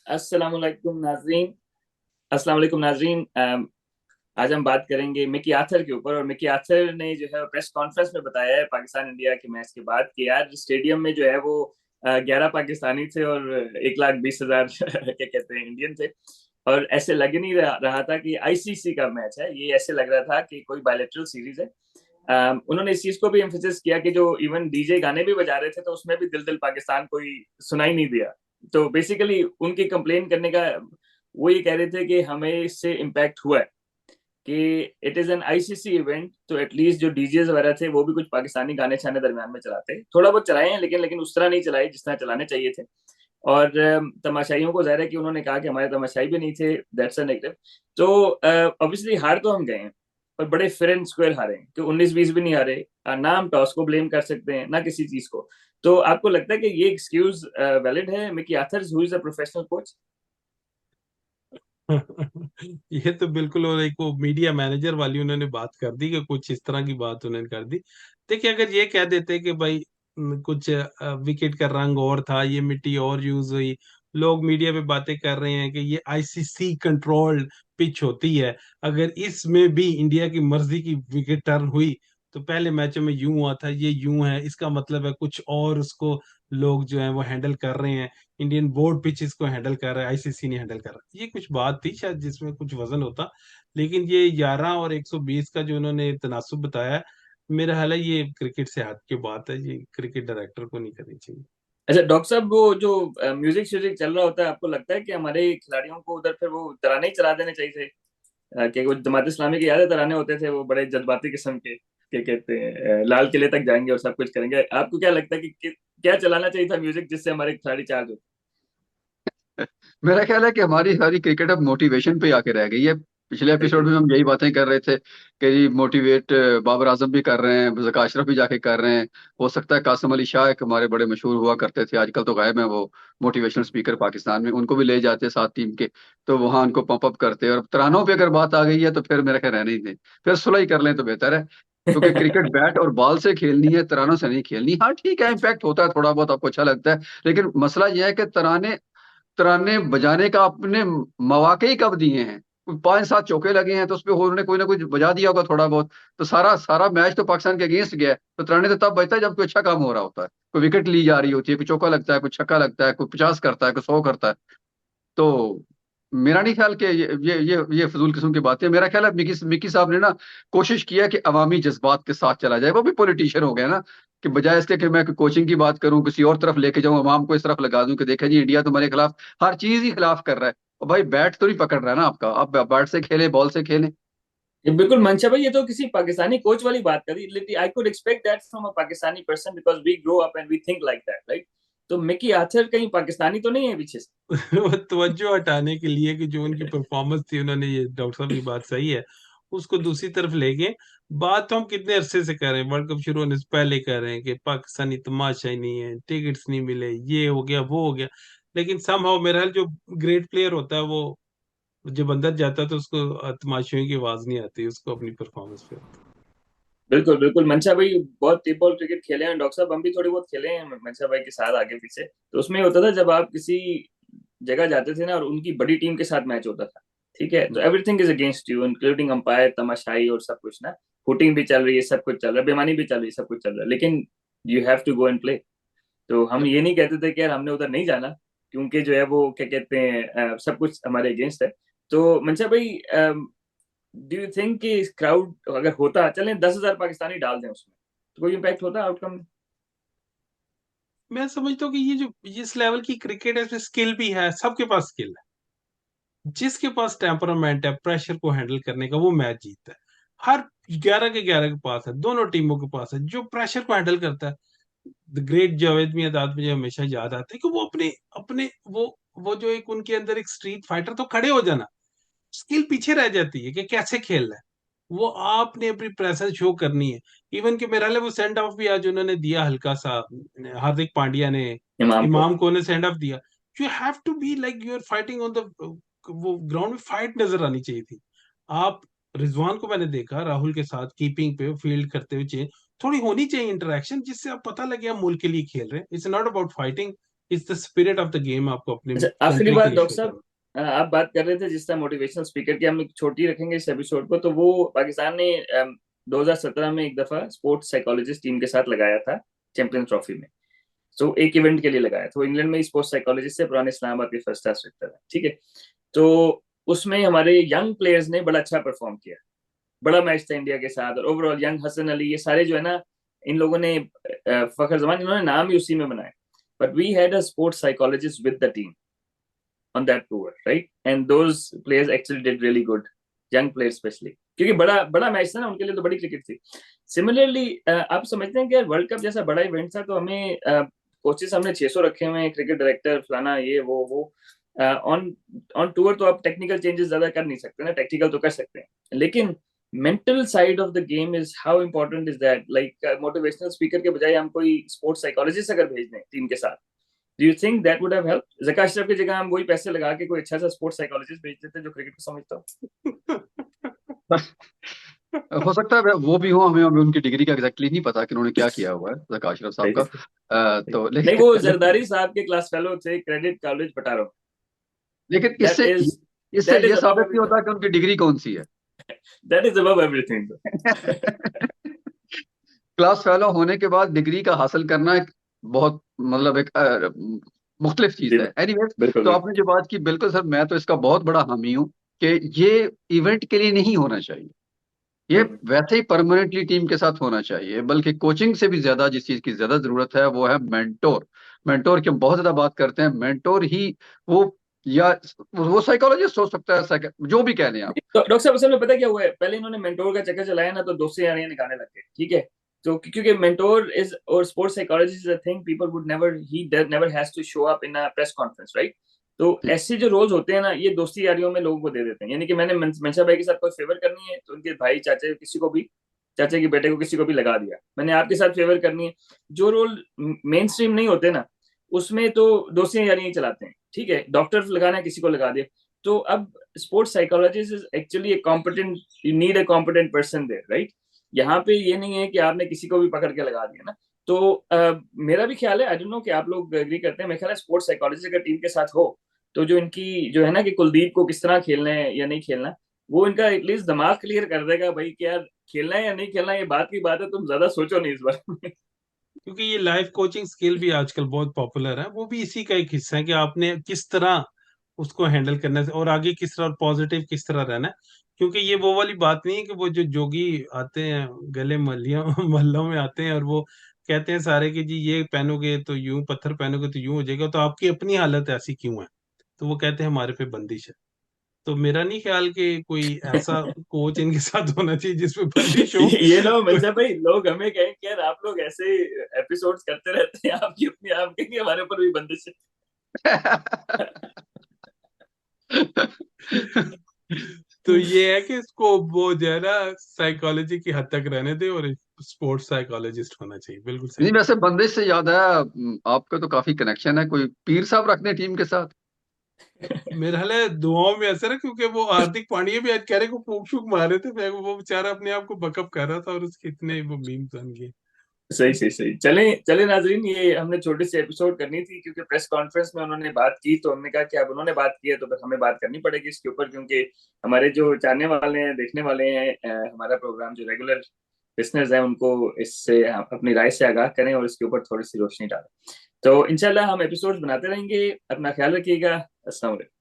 अस्सलाम वालेकुम नाजरीन। आज हम बात करेंगे मिकी आर्थर के ऊपर। और मिकी आर्थर ने जो है प्रेस कॉन्फ्रेंस में बताया है पाकिस्तान इंडिया के मैच के बाद कि यार स्टेडियम में जो है वो 11 पाकिस्तानी थे और 1,20,000 क्या कहते हैं इंडियन थे। और ऐसे लग ही नहीं रहा था कि आईसीसी का मैच है, ये ऐसे लग रहा था कि कोई बायलैटरल सीरीज है। उन्होंने इस चीज को भी एम्फेसिस किया कि जो इवन डीजे गाने भी बजा रहे थे तो उसमें भी दिल दिल पाकिस्तान कोई सुनाई नहीं दिया। तो बेसिकली उनकी कंप्लेन करने का वो ये कह रहे थे कि हमें इससे इम्पैक्ट हुआ है कि it is an ICC event, तो एटलीस्ट जो डीजेस वगैरह थे वो भी कुछ पाकिस्तानी गाने छाने दरमियान में चलाते, थोड़ा बहुत चलाए हैं लेकिन उस तरह नहीं चलाए जिस तरह चलाने चाहिए थे। और तमाशाइयों को जाहिर है कि उन्होंने कहा कि हमारे तमाशाई भी नहीं थे, दैट्स अ नेगेटिव। तो ऑब्वियसली हार तो हम गए हैं और बड़े फेयर एंड स्क्वायर हारे हैं कि 19-20 भी नहीं हारे। ना हम टॉस को ब्लेम कर सकते हैं ना किसी चीज को। तो आपको लगता है कि ये एक्सक्यूज वैलिड है? Mickey Arthur who is a professional coach. ये तो बिल्कुल, और एक वो मीडिया मैनेजर वाली उन्होंने बात कर दी कि कुछ इस तरह की बात उन्होंने कर दी। देखिए, अगर ये कह देते कि भाई कुछ विकेट का रंग और था, ये मिट्टी और यूज हुई, लोग मीडिया पे बातें कर रहे हैं कि ये आईसीसी कंट्रोल्ड पिच होती है, अगर इसमें भी इंडिया की मर्जी की विकेट टर्न हुई तो पहले मैचों में यूं हुआ था, ये यूं है, इसका मतलब है कुछ और, उसको लोग जो है वो हैंडल कर रहे हैं, इंडियन बोर्ड पिच इसको हैंडल कर रहा है, आईसीसी नहीं हैंडल कर रहा, ये कुछ बात थी शायद जिसमें कुछ वजन होता। लेकिन ये 11 और 120 का जो उन्होंने तनासुब बताया, मेरा ख्याल है ये क्रिकेट से हट के बात है, ये क्रिकेट डायरेक्टर को नहीं करनी चाहिए। अच्छा डॉक्टर साहब, वो जो म्यूजिक श्यूजिक चल रहा होता है, आपको लगता है कि हमारे खिलाड़ियों को उधर फिर वो तराने ही चला देने चाहिए थे? कि वो जमात इस्लामी के याद है तराने होते थे वो बड़े जज्बाती किस्म के, क्या कहते हैं, लाल किले तक जाएंगे और सब कुछ करेंगे। आपको क्या लगता है कि क्या चलाना चाहिए था म्यूजिक जिससे हमारे खिलाड़ी चार्ज हो? मेरा ख्याल है कि हमारी सारी क्रिकेट अब मोटिवेशन पे आके रह गई है। पिछले एपिसोड बिल्कुल। में हम यही बातें कर रहे थे कि जी मोटिवेट बाबर आजम भी कर रहे हैं, ज़का अशरफ भी जाके कर रहे हैं। हो सकता है कासिम अली शाह एक हमारे बड़े मशहूर हुआ करते थे, आजकल तो गायब है वो, मोटिवेशनल स्पीकर पाकिस्तान में, उनको भी ले जाते साथ टीम के, तो वहां उनको पंप अप करते। और तरानों पे अगर बात आ गई है तो फिर मेरा ख्याल रहने ही नहीं, फिर सुलह ही कर लें तो बेहतर है, क्योंकि क्रिकेट बैट और बॉल से खेलनी है, तरानों से नहीं खेलनी। हाँ ठीक है, इम्पैक्ट होता है थोड़ा बहुत, आपको अच्छा लगता है, लेकिन मसला यह है कि तराने तराने बजाने का आपने मौके ही कब दिए हैं? कोई 5-7 चौके लगे हैं तो उसपे उन्होंने कोई ना कोई बजा दिया होगा थोड़ा बहुत, तो सारा सारा मैच तो पाकिस्तान के अगेंस्ट गया है। तो तराने तो तब बजता है जब कोई अच्छा काम हो रहा होता है, कोई विकेट ली जा रही होती है, कोई चौका लगता है, कोई छक्का लगता है, कोई 50 करता है, कोई 100 करता है। तो मेरा नहीं ख्याल कि ये फजूल किस्म की बात है। मेरा ख्याल है मिकी मिकी साहब ने ना कोशिश किया कि अवामी जज्बात के साथ चला जाए, वो भी पॉलिटिशियन हो गया ना, कि बजाय इसके कि मैं कोचिंग की बात करूं, किसी और तरफ लेके जाऊं, अवाम को इस तरफ लगा दूं कि देखा जी इंडिया तुम्हारे खिलाफ हर चीज ही खिलाफ कर रहा है। और भाई बैट तो नहीं पकड़ रहा है ना आपका, आप बैट से खेले, बॉल से खेलें। ये बिल्कुल मंशा भाई, ये तो किसी पाकिस्तानी कोच वाली बात करी। I could expect that from a Pakistani person because we grow up and we think like that, right? तो मिकी आर्थर कहीं पाकिस्तानी तो नहीं है पीछे से? वो तवज्जो हटाने के लिए कि जो उनकी परफॉर्मेंस थी, उन्होंने, ये डॉक्टर साहब की बात सही है, उसको दूसरी तरफ ले गए। बात तो हम कितने अरसे से कर रहे हैं, वर्ल्ड कप शुरू होने से पहले कर रहे हैं कि पाकिस्तानी तमाशा ही नहीं है, टिकट्स नहीं मिले, ये हो गया वो हो गया। लेकिन समहाउ मेरा ख्याल जो ग्रेट प्लेयर होता है वो जब अंदर जाता है तो उसको तमाशाइयों की आवाज नहीं आती, उसको अपनी परफॉर्मेंस पे होता बिल्कुल बिल्कुल मंशा भाई, बहुत टीम बॉल क्रिकेट खेले हैं डॉक्टर साहब, हम भी थोड़ी बहुत खेले हैं मंशा भाई के साथ आगे पीछे। तो उसमें ये होता था जब आप किसी जगह जाते थे ना और उनकी बड़ी टीम के साथ मैच होता था, ठीक है, तो everything is against you including umpire, तमाशाई और सब कुछ ना। हुटिंग भी चल रही है, सब कुछ चल रहा है, बेमानी भी चल रही है, सब कुछ चल रहा है, लेकिन you have to go and play. तो हम ये नहीं कहते थे कि यार हमने उधर नहीं जाना, क्योंकि जो है वो क्या कहते हैं, सब कुछ हमारे अगेंस्ट है। तो मंशा भाई, डू यू थिंक कि क्राउड अगर होता, चलें 10,000 पाकिस्तानी डाल दें उसमें, तो कोई इम्पैक्ट होता आउटकम में? है। मैं समझता हूँ कि ये जो इस लेवल की क्रिकेट है, इसमें स्किल भी है, सबके पास स्किल है। जिसके पास टेम्परामेंट है प्रेशर को हैंडल करने का, वो मैच जीतता है। हर 11 के 11 के पास है, दोनों टीमों के पास है जो प्रेशर को हैंडल करता है। द ग्रेट जावेद मियांदाद मुझे हमेशा याद आते हैं कि वो अपने अपने वो जो एक उनके अंदर एक स्ट्रीट फाइटर, तो खड़े हो जाना, स्किल पीछे रह जाती है कि कैसे खेलना है, वो आपने अपनी प्रेजेंस शो करनी है। इवन कि मेरा वो सेंड ऑफ भी आज उन्होंने दिया हल्का सा, हार्दिक पांड्या ने, इमाम को। इमाम को ने सेंड ऑफ दिया। You have to be like you are fighting on the, वो ग्राउंड में फाइट नजर आनी चाहिए थी। आप, रिजवान को मैंने देखा राहुल के साथ कीपिंग पे फील्ड करते हुए, चेंज थोड़ी होनी चाहिए इंटरेक्शन, जिससे आप पता लगे हम मुल्क के लिए खेल रहे हैं, it's not about fighting. It's the spirit of the game, आपको अपने अच्छा, आखिरी कंट्री के बात लिए डॉक्टर शो साहब, करना। आप बात कर रहे थे जिस तरह मोटिवेशनल स्पीकर की, हम एक छोटी रखेंगे इस एपिसोड को, तो वो पाकिस्तान ने 2017 में एक दफा स्पोर्ट्स साइकोलॉजिस्ट टीम के साथ लगाया था चैंपियंस ट्रॉफी में। तो एक इवेंट के लिए लगाया था, वो इंग्लैंड में स्पोर्ट्स साइकोलॉजिस्ट से, पुराने इस्लामाबाद के फर्स्ट क्लास रहता था, ठीक है। तो उसमें हमारे यंग प्लेयर्स ने बड़ा अच्छा परफॉर्म किया, बड़ा मैच था इंडिया के साथ, और ओवरऑल यंग हसन अली, ये सारे जो है ना, इन लोगों ने फखर जमान, इन्होंने नाम ही उसी में बनाया। But we had a sports psychologist with the team on that tour, right? And those players actually did really good, young players especially, क्योंकि बड़ा बड़ा मैच था ना उनके लिए, तो बड़ी क्रिकेट थी। सिमिलरली आप समझते हैं कि वर्ल्ड कप जैसा बड़ा इवेंट था, तो हमें कोचेस हमने 600 रखे हुए हैं, क्रिकेट डायरेक्टर फलाना ये वो ऑन ऑन टूर, तो आप टेक्निकल चेंजेस ज्यादा कर नहीं सकते ना, टेक्निकल तो कर सकते हैं, लेकिन mental side of the game is how important is that. Like motivational speaker के बजाय हम कोई स्पोर्ट्स साइकोलॉजिस्ट अगर भेज दें टीम के साथ, do you think that would have help? Zaka Ashraf की जगह हम वही पैसे लगा के कोई अच्छा सा स्पोर्ट्स साइकोलॉजिस्ट भेज देते जो क्रिकेट को समझता हो। हो सकता है वो भी हो, हमें हमें उनकी डिग्री का एग्जैक्टली नहीं पता कि उन्होंने क्या किया हुआ है जका अशरफ साहब का। तो नहीं, वो लेकिन जरदारी साहब के क्लास फेलो थे, क्रेडिट कॉलेज पटारो। लेकिन दैट इससे इज इससे दैट ये इज अबव साबित नहीं एवरीथिंग। होता कि उनकी डिग्री कौन सी है। That is above everything. Class fellow होने के बाद डिग्री का हासिल करना एक बहुत मतलब एक मुख्तलिफ चीज जी है। एनीवेज, बिल्कुल तो बिल्कुल। आपने जो बात की, बिल्कुल सर, मैं तो इसका बहुत बड़ा हामी हूँ कि ये इवेंट के लिए नहीं होना चाहिए, ये वैसे ही परमानेंटली टीम के साथ होना चाहिए। बल्कि कोचिंग से भी ज्यादा जिस चीज की ज्यादा जरूरत है वो है मेंटोर। मेंटोर की हम बहुत ज्यादा बात करते हैं, मेंटोर ही वो, या वो साइकोलॉजिस्ट हो सकता है, जो भी कह लें आप। तो डॉक्टर साहब असल में पता क्या हुआ है, पहले इन्होंने मेंटोर का चक्कर चलाया ना, तो दोस्ती यारियां निकालने लग गए, ठीक है। तो क्योंकि मेंटोर इज और sports psychologist is a thing, people would never, he never has to show up in a press conference, right? तो ठीक। ऐसे जो रोल्स होते हैं ना, ये दोस्ती यारियों में लोगों को दे देते हैं। यानी कि मैंने मंशा भाई के साथ कोई फेवर करनी है, तो उनके भाई चाचा किसी को भी, चाचा के बेटे को किसी को भी लगा दिया। मैंने आपके साथ फेवर करनी है, जो रोल मेन स्ट्रीम नहीं होते ना, उसमें तो दोस्तियां यारियां ही चलाते हैं, ठीक है। डॉक्टर लगाना है, किसी को लगा दिया। तो अब sports psychologist is actually a competent, you need a competent person there, right? यहाँ पे ये नहीं है कि आपने किसी को भी पकड़ के लगा दिया ना। तो मेरा भी ख्याल है, आई डोंट नो कि आप लोग एग्री करते हैं, मेरा ख्याल है स्पोर्ट्स साइकोलॉजिस्ट अगर टीम के साथ हो, तो जो इनकी जो है ना कि कुलदीप को किस तरह खेलना है या नहीं खेलना, वो इनका एटलीस्ट दिमाग क्लियर कर देगा भाई कि यार खेलना है या नहीं खेलना है, ये बात की बात है, तुम ज्यादा सोचो नहीं इस बार में। क्योंकि ये लाइफ कोचिंग स्किल भी आजकल बहुत पॉपुलर है, वो भी इसी का एक हिस्सा है कि आपने किस तरह उसको हैंडल करना है और आगे किस तरह, और पॉजिटिव किस तरह रहना है। क्योंकि ये वो वाली बात नहीं है कि वो जो जोगी आते हैं गले मलियों महलों में आते हैं और वो कहते हैं सारे कि जी ये पहनोगे तो यूं, पत्थर पहनोगे तो यूं हो जाएगा, तो आपकी अपनी हालत ऐसी क्यों है? तो वो कहते हैं हमारे पे बंदिश है। तो मेरा नहीं ख्याल कि कोई ऐसा कोच इनके साथ होना चाहिए जिसमें बंदिश हो। ये ना मंशा भाई, लोग हमें कहें कि यार आप लोग ऐसे एपिसोड्स करते रहते हैं, आपकी अपनी, आप कहेंगे हमारे ऊपर भी बंदिश है। तो ये है कि इसको वो जो है ना साइकोलॉजी की हद तक रहने दे और स्पोर्ट्स साइकोलॉजिस्ट होना चाहिए। बिल्कुल सही नहीं, बात। वैसे बंदिश से याद आया, आपका तो काफी कनेक्शन है, कोई पीर साहब रखने टीम के साथ। मेरा हाल है दुआओं में असर है, क्योंकि वो हार्दिक पांड्या भी आज कह रहे को फूक शूक मारे थे, वो बेचारा अपने आप को बकअप कर रहा था और उसके इतने वो मीम्स बन गए। सही सही सही, चले चले नाजरीन, ये हमने छोटी सी एपिसोड करनी थी क्योंकि प्रेस कॉन्फ्रेंस में उन्होंने बात की, तो हमने कहा कि अब उन्होंने बात की है तो फिर हमें बात करनी पड़ेगी इसके ऊपर, क्योंकि हमारे जो चाहने वाले हैं, देखने वाले हैं, हमारा प्रोग्राम जो रेगुलर लिसनर्स हैं, उनको इससे हम अपनी राय से आगाह करें और इसके ऊपर थोड़ी सी रोशनी डालें। तो इंशाल्लाह हम एपिसोड बनाते रहेंगे। अपना ख्याल रखिएगा। अस्सलाम वालेकुम।